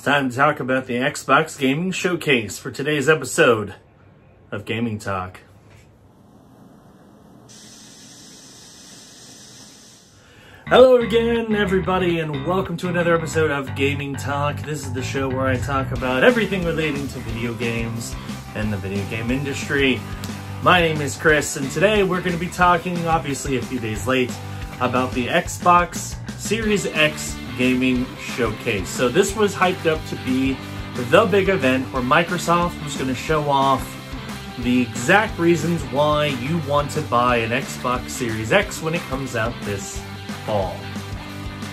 time to talk about the Xbox Gaming Showcase for today's episode of Gaming Talk. Hello again, everybody, and welcome to another episode of Gaming Talk. This is the show where I talk about everything relating to video games and the video game industry. My name is Chris, and today we're going to be talking, obviously a few days late, about the Xbox Series X Gaming Showcase. So this was hyped up to be the big event where Microsoft was going to show off the exact reasons why you want to buy an Xbox Series X when it comes out this fall.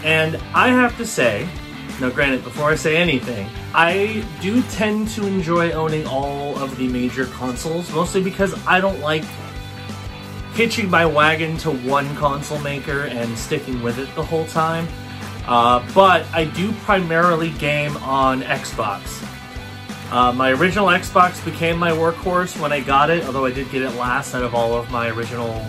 And I have to say, now granted, before I say anything, I do tend to enjoy owning all of the major consoles, mostly because I don't like hitching my wagon to one console maker and sticking with it the whole time. But I do primarily game on Xbox. My original Xbox became my workhorse when I got it, although I did get it last out of all of my original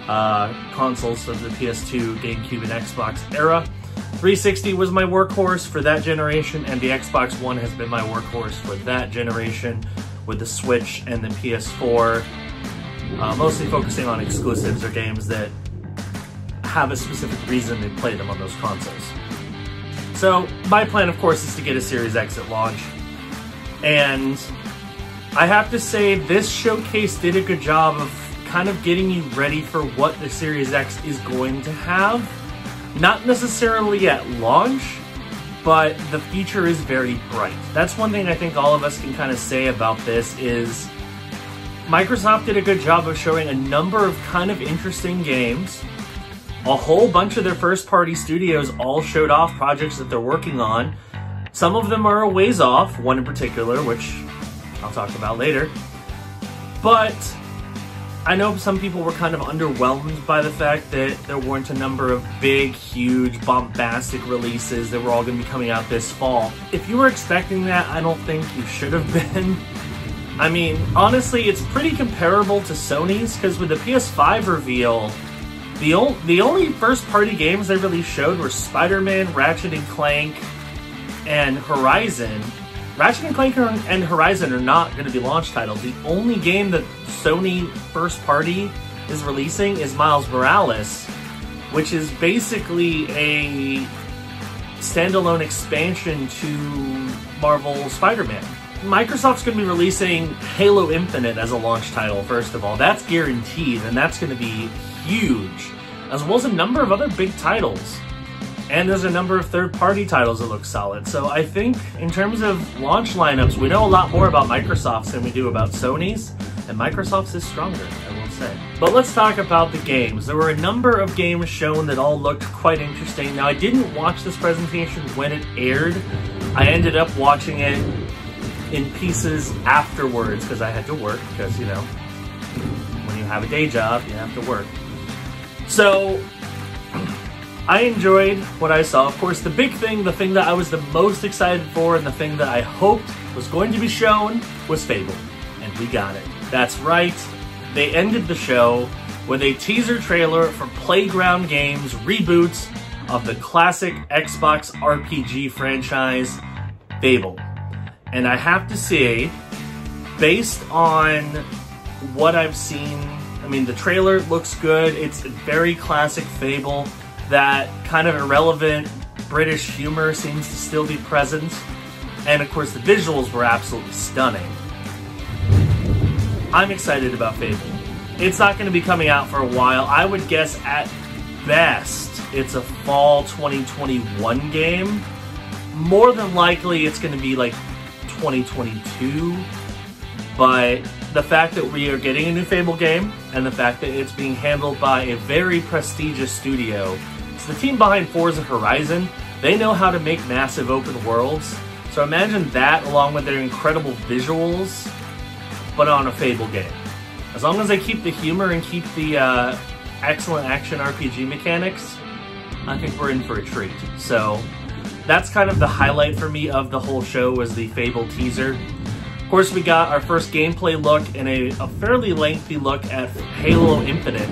consoles of the PS2, GameCube, and Xbox era. 360 was my workhorse for that generation, and the Xbox One has been my workhorse for that generation, with the Switch and the PS4, mostly focusing on exclusives or games that have a specific reason to play them on those consoles. So my plan, of course, is to get a Series X at launch, and I have to say this showcase did a good job of kind of getting you ready for what the Series X is going to have. Not necessarily at launch, but the future is very bright. That's one thing I think all of us can kind of say about this is Microsoft did a good job of showing a number of kind of interesting games. A whole bunch of their first-party studios all showed off projects that they're working on. Some of them are a ways off, one in particular, which I'll talk about later. But I know some people were kind of underwhelmed by the fact that there weren't a number of big, huge, bombastic releases that were all going to be coming out this fall. If you were expecting that, I don't think you should have been. I mean, honestly, it's pretty comparable to Sony's, because with the PS5 reveal, the only first-party games they really showed were Spider-Man, Ratchet & Clank, and Horizon. Ratchet & Clank and Horizon are not going to be launch titles. The only game that Sony first party is releasing is Miles Morales, which is basically a standalone expansion to Marvel Spider-Man. Microsoft's going to be releasing Halo Infinite as a launch title, first of all. That's guaranteed, and that's going to be huge, as well as a number of other big titles. And there's a number of third-party titles that look solid. So I think in terms of launch lineups, we know a lot more about Microsoft's than we do about Sony's, and Microsoft's is stronger, I will say. But let's talk about the games. There were a number of games shown that all looked quite interesting. Now, I didn't watch this presentation when it aired. I ended up watching it in pieces afterwards because I had to work, because, you know, when you have a day job, you have to work. So I enjoyed what I saw. Of course, the big thing, the thing that I was the most excited for, and the thing that I hoped was going to be shown was Fable. And we got it. That's right. They ended the show with a teaser trailer for Playground Games' reboot of the classic Xbox RPG franchise, Fable. And I have to say, based on what I've seen, I mean, the trailer looks good. It's a very classic Fable. That kind of irrelevant British humor seems to still be present. And of course the visuals were absolutely stunning. I'm excited about Fable. It's not going to be coming out for a while. I would guess at best it's a fall 2021 game. More than likely it's going to be like 2022. But the fact that we are getting a new Fable game, and the fact that it's being handled by a very prestigious studio. It's the team behind Forza Horizon. They know how to make massive open worlds. So imagine that along with their incredible visuals, but on a Fable game. As long as they keep the humor and keep the excellent action RPG mechanics, I think we're in for a treat. So that's kind of the highlight for me of the whole show, was the Fable teaser. Of course, we got our first gameplay look and a fairly lengthy look at Halo Infinite,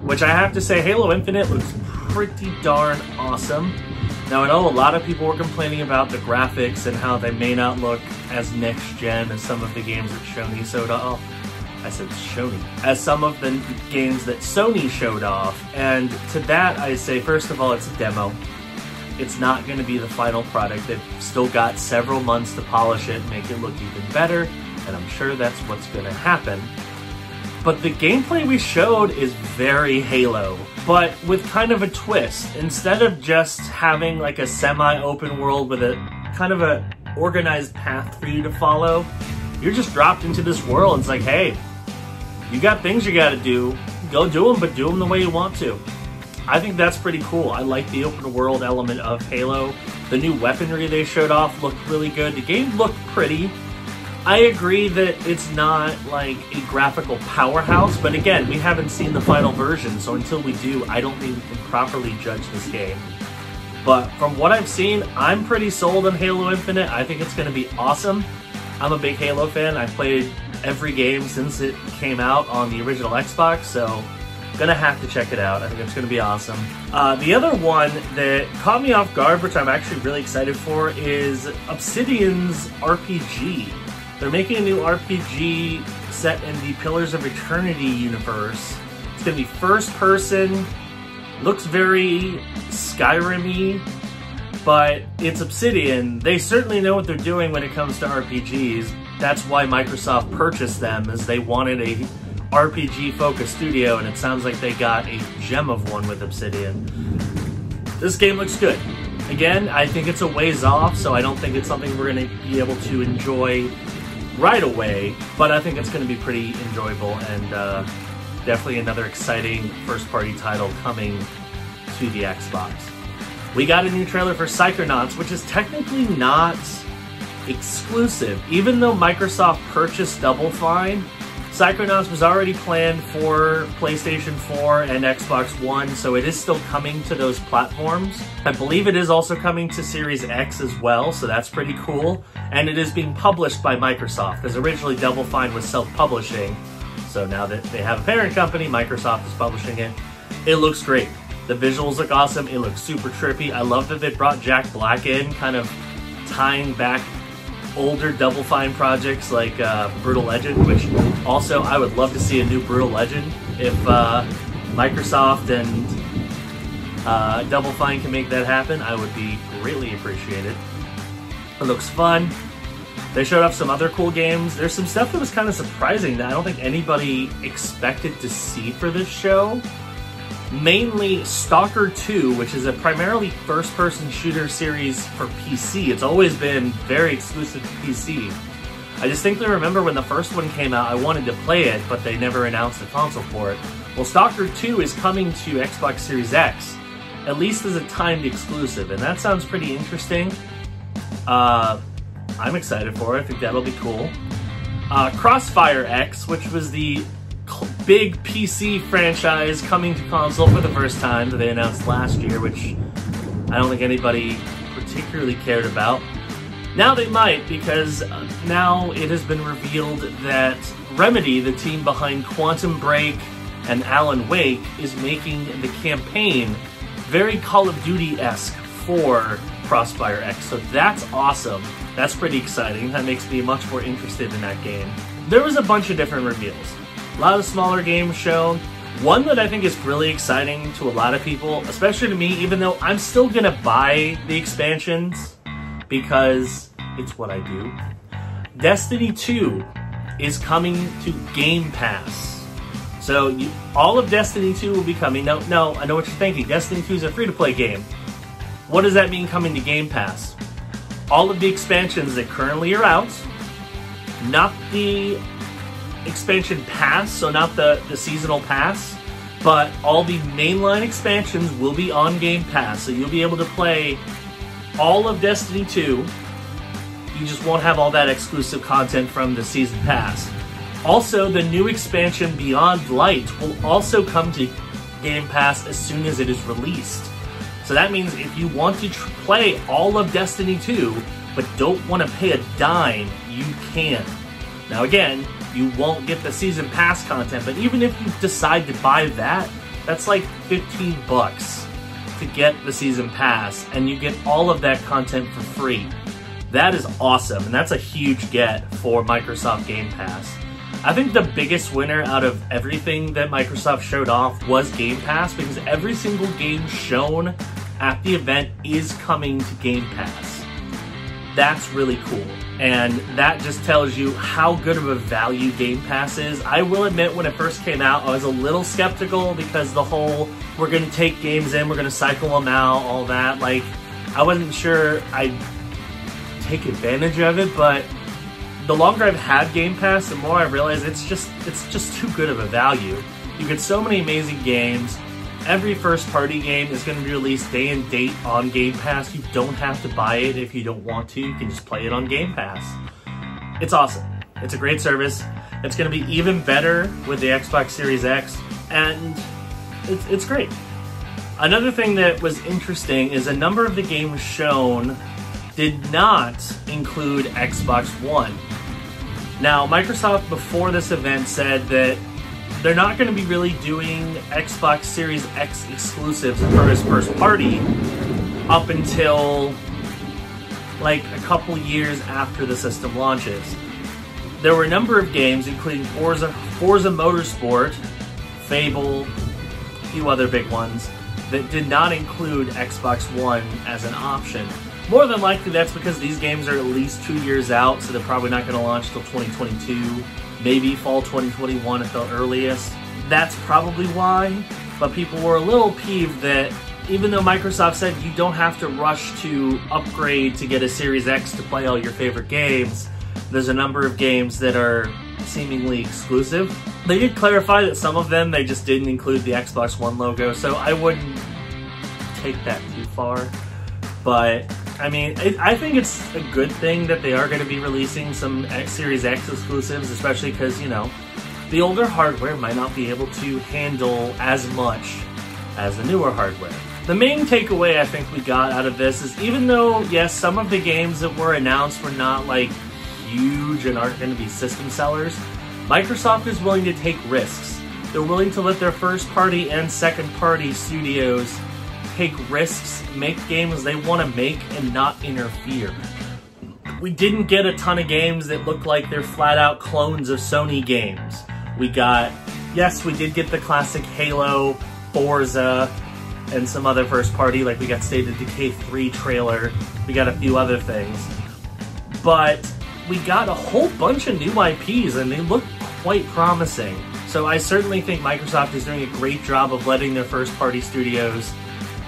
which I have to say, Halo Infinite looks pretty darn awesome. Now, I know a lot of people were complaining about the graphics and how they may not look as next-gen as some of the games that Sony showed off. I said Sony. As some of the games that Sony showed off. And to that, I say, first of all, it's a demo. It's not going to be the final product. They've still got several months to polish it and make it look even better, and I'm sure that's what's going to happen. But the gameplay we showed is very Halo, but with kind of a twist. Instead of just having like a semi-open world with a kind of a organized path for you to follow, you're just dropped into this world. It's like, hey, you got things you got to do. Go do them, but do them the way you want to. I think that's pretty cool. I like the open world element of Halo. The new weaponry they showed off looked really good. The game looked pretty. I agree that it's not like a graphical powerhouse, but again, we haven't seen the final version, so until we do, I don't think we can properly judge this game. But from what I've seen, I'm pretty sold on Halo Infinite. I think it's going to be awesome. I'm a big Halo fan. I've played every game since it came out on the original Xbox, so gonna have to check it out. I think it's gonna be awesome. The other one that caught me off guard, which I'm actually really excited for, is Obsidian's RPG. They're making a new RPG set in the Pillars of Eternity universe. It's gonna be first person, looks very Skyrim-y, but it's Obsidian. They certainly know what they're doing when it comes to RPGs. That's why Microsoft purchased them, as they wanted a RPG-focused studio, and it sounds like they got a gem of one with Obsidian. This game looks good. Again, I think it's a ways off, so I don't think it's something we're going to be able to enjoy right away, but I think it's going to be pretty enjoyable, and definitely another exciting first-party title coming to the Xbox. We got a new trailer for Psychonauts, which is technically not exclusive. Even though Microsoft purchased Double Fine, Psychonauts was already planned for PlayStation 4 and Xbox One, so it is still coming to those platforms. I believe it is also coming to Series X as well, so that's pretty cool. And it is being published by Microsoft, because originally Double Fine was self-publishing. So now that they have a parent company, Microsoft is publishing it. It looks great. The visuals look awesome. It looks super trippy. I love that they brought Jack Black in, kind of tying back older Double Fine projects like Brutal Legend, which also I would love to see a new Brutal Legend. If Microsoft and Double Fine can make that happen, I would be greatly appreciated. It looks fun. They showed off some other cool games. There's some stuff that was kind of surprising that I don't think anybody expected to see for this show. Mainly Stalker 2, which is a primarily first-person shooter series for PC. It's always been very exclusive to PC. I distinctly remember when the first one came out, I wanted to play it, but they never announced a console for it. Well, Stalker 2 is coming to Xbox Series X, at least as a timed exclusive, and that sounds pretty interesting. I'm excited for it. I think that'll be cool. Crossfire X, which was the big PC franchise coming to console for the first time that they announced last year, which I don't think anybody particularly cared about. Now they might, because now it has been revealed that Remedy, the team behind Quantum Break and Alan Wake, is making the campaign very Call of Duty-esque for Crossfire X, so that's awesome. That's pretty exciting. That makes me much more interested in that game. There was a bunch of different reveals. A lot of smaller games shown. One that I think is really exciting to a lot of people, especially to me, even though I'm still gonna buy the expansions because it's what I do. Destiny 2 is coming to Game Pass. So all of Destiny 2 will be coming. No, I know what you're thinking. Destiny 2 is a free-to-play game. What does that mean coming to Game Pass? All of the expansions that currently are out, not the expansion pass, so not the seasonal pass, but all the mainline expansions will be on Game Pass, so you'll be able to play all of Destiny 2. You just won't have all that exclusive content from the season pass. Also, the new expansion Beyond Light will also come to Game Pass as soon as it is released. So that means if you want to play all of Destiny 2, but don't want to pay a dime, you can. Now again, you won't get the season pass content, but even if you decide to buy that, that's like $15. to get the season pass, and you get all of that content for free. That is awesome, and that's a huge get for Microsoft Game Pass. I think the biggest winner out of everything that Microsoft showed off was Game Pass, because every single game shown at the event is coming to Game Pass. That's really cool, and that just tells you how good of a value Game Pass is. I will admit, when it first came out, I was a little skeptical because the whole, we're going to take games in, we're going to cycle them out, all that, like, I wasn't sure I'd take advantage of it, but the longer I've had Game Pass, the more I realize it's just too good of a value. You get so many amazing games. Every first-party game is going to be released day and date on Game Pass. You don't have to buy it if you don't want to. You can just play it on Game Pass. It's awesome. It's a great service. It's going to be even better with the Xbox Series X, and it's great. Another thing that was interesting is a number of the games shown did not include Xbox One. Now, Microsoft before this event said that they're not going to be really doing Xbox Series X exclusives for its first party up until like a couple years after the system launches. There were a number of games, including Forza Motorsport, Fable, a few other big ones, that did not include Xbox One as an option. More than likely, that's because these games are at least 2 years out, so they're probably not going to launch till 2022, maybe fall 2021 at the earliest. That's probably why, but people were a little peeved that even though Microsoft said you don't have to rush to upgrade to get a Series X to play all your favorite games, there's a number of games that are seemingly exclusive. They did clarify that some of them, they just didn't include the Xbox One logo, so I wouldn't take that too far. But I mean, I think it's a good thing that they are going to be releasing some Series X exclusives, especially because, you know, the older hardware might not be able to handle as much as the newer hardware. The main takeaway I think we got out of this is, even though, yes, some of the games that were announced were not, like, huge and aren't going to be system sellers, Microsoft is willing to take risks. They're willing to let their first-party and second-party studios take risks, make games they want to make, and not interfere. We didn't get a ton of games that look like they're flat-out clones of Sony games. We got, yes, we did get the classic Halo, Forza, and some other first-party, like we got State of Decay 3 trailer, we got a few other things. But we got a whole bunch of new IPs, and they look quite promising. So I certainly think Microsoft is doing a great job of letting their first-party studios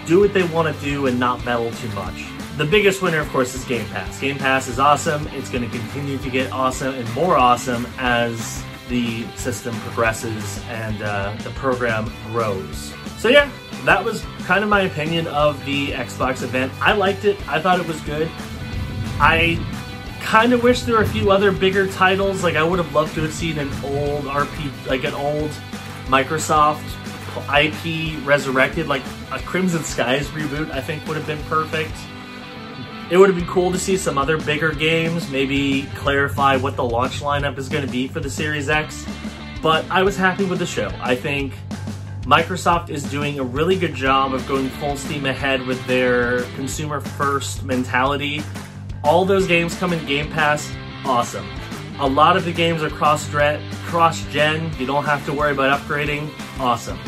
do what they want to do and not meddle too much. The biggest winner, of course, is Game Pass. Game Pass is awesome. It's going to continue to get awesome and more awesome as the system progresses and the program grows. So yeah, that was kind of my opinion of the Xbox event. I liked it. I thought it was good. I kind of wish there were a few other bigger titles. Like, I would have loved to have seen an old like an old Microsoft IP resurrected, like a Crimson Skies reboot. I think would have been perfect. It would have been cool to see some other bigger games, maybe clarify what the launch lineup is going to be for the Series X, but I was happy with the show. I think Microsoft is doing a really good job of going full steam ahead with their consumer first mentality. All those games come in Game Pass, awesome. A lot of the games are cross-gen, you don't have to worry about upgrading, awesome.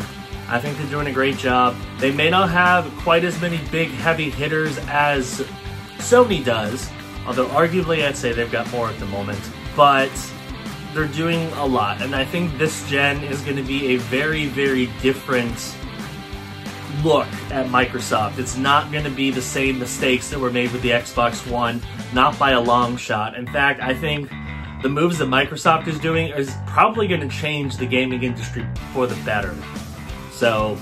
I think they're doing a great job. They may not have quite as many big heavy hitters as Sony does, although arguably I'd say they've got more at the moment, but they're doing a lot, and I think this gen is going to be a very, very different look at Microsoft. It's not going to be the same mistakes that were made with the Xbox One, not by a long shot. In fact, I think the moves that Microsoft is doing is probably going to change the gaming industry for the better. So,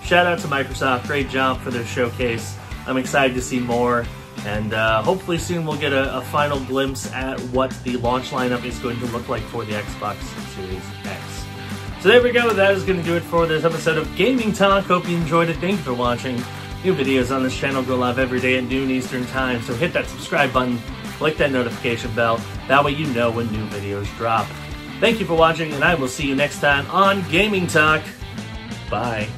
shout out to Microsoft, great job for their showcase. I'm excited to see more, and hopefully soon we'll get a final glimpse at what the launch lineup is going to look like for the Xbox Series X. So there we go, that is going to do it for this episode of Gaming Talk. Hope you enjoyed it. Thank you for watching. New videos on this channel go live every day at noon Eastern Time, so hit that subscribe button, click that notification bell, that way you know when new videos drop. Thank you for watching, and I will see you next time on Gaming Talk. Bye.